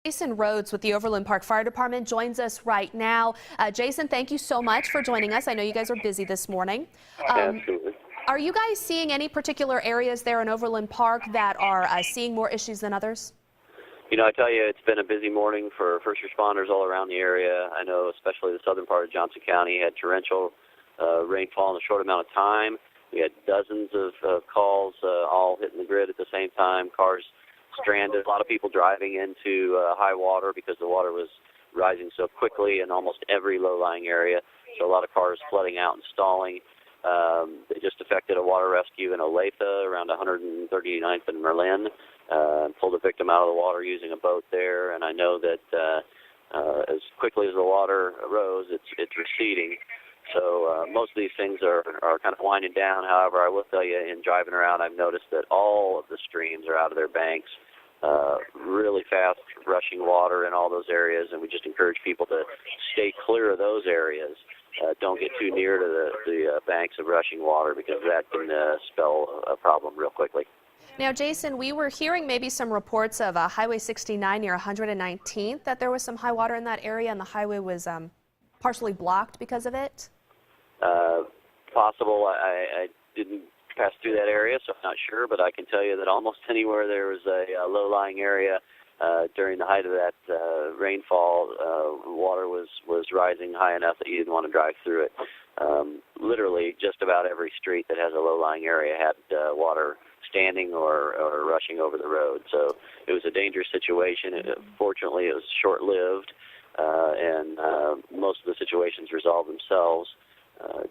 Jason Rhodes with the Overland Park Fire Department joins us right now. Jason, thank you so much for joining us. I know you guys are busy this morning. Absolutely. Are you guys seeing any particular areas there in Overland Park that are seeing more issues than others? You know, I tell you, it's been a busy morning for first responders all around the area. I know especially the southern part of Johnson County had torrential rainfall in a short amount of time. We had dozens of calls all hitting the grid at the same time, cars stranded, a lot of people driving into high water because the water was rising so quickly in almost every low-lying area. So a lot of cars flooding out and stalling. They just effected a water rescue in Olathe around 139th and Merlin, and pulled a victim out of the water using a boat there. And I know that as quickly as the water rose, it's receding. So most of these things are kind of winding down. However, I will tell you, in driving around, I've noticed that all of the streams are out of their banks, really fast rushing water in all those areas, and we just encourage people to stay clear of those areas. Don't get too near to the banks of rushing water, because that can spell a problem real quickly. Now, Jason, we were hearing maybe some reports of Highway 69 near 119th, that there was some high water in that area and the highway was partially blocked because of it. Possible. I didn't pass through that area, so I'm not sure, but I can tell you that almost anywhere there was a low-lying area during the height of that rainfall, water was rising high enough that you didn't want to drive through it. Literally, just about every street that has a low-lying area had water standing or rushing over the road. So it was a dangerous situation. Fortunately, it was short-lived, and most of the situations resolved themselves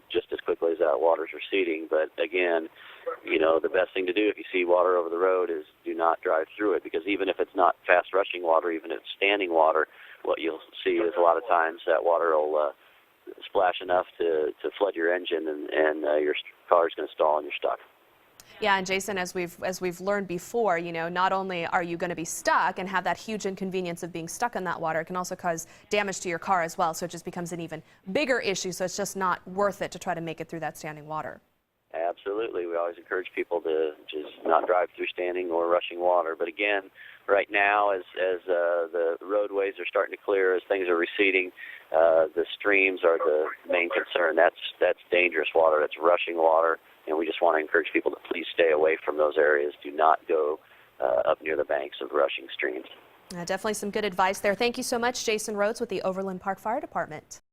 just as quickly as that water's receding. But again, you know, the best thing to do if you see water over the road is do not drive through it, because even if it's not fast rushing water, even if it's standing water, what you'll see is a lot of times that water will splash enough to flood your engine, and your car's going to stall and you're stuck. Yeah, and Jason, as we've learned before, you know, not only are you going to be stuck and have that huge inconvenience of being stuck in that water, it can also cause damage to your car as well. So it just becomes an even bigger issue. So it's just not worth it to try to make it through that standing water. Absolutely. We always encourage people to just not drive through standing or rushing water. But again, right now, as the roadways are starting to clear, as things are receding, the streams are the main concern. That's dangerous water. That's rushing water. And we just want to encourage people to please stay away from those areas. Do not go up near the banks of rushing streams. Definitely some good advice there. Thank you so much, Jason Rhodes with the Overland Park Fire Department.